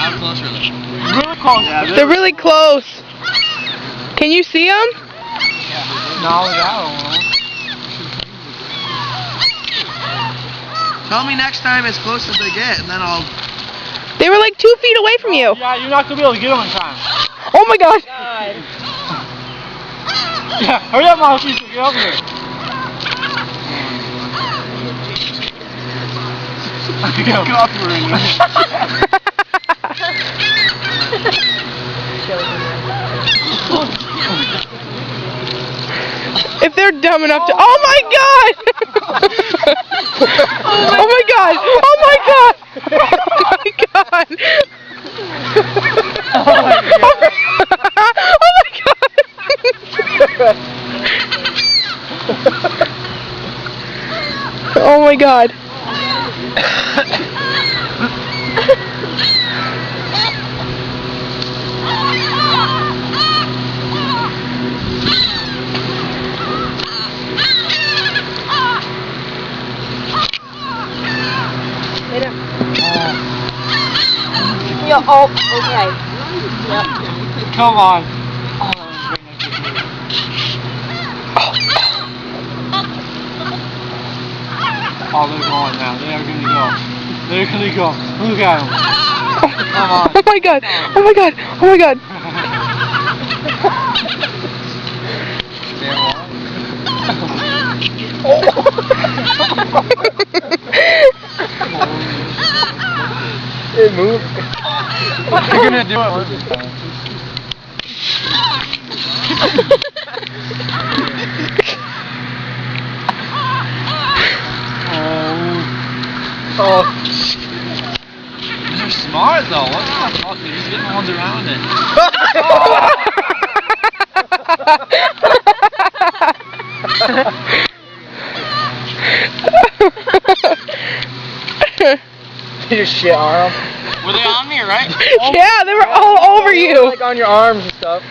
How close are they? Really close. Yeah, They're really close. Can you see them? No, I don't know. Tell me next time as close as they get, and then I'll... They were like 2 feet away from you. Yeah, you're not going to be able to get them in time. Oh my gosh. Yeah, hurry up, Mom, so you can get over here. Get off your ring. If they're dumb enough to... Oh my god! Oh my god! Oh my god! Oh my god! Oh my god! Oh my god! Yeah, oh, okay. Yep. Come on. Oh, they're going now. They are going to go. They're going to go. Look at them. Come on. Oh my god! Oh my god! Oh my god! It moved. You're gonna do it one time. Oh. They're smart though. What the fuck? They're just getting the ones around it. You shit on them. Were they on me, right? Yeah, they were all over you. Like on your arms and stuff.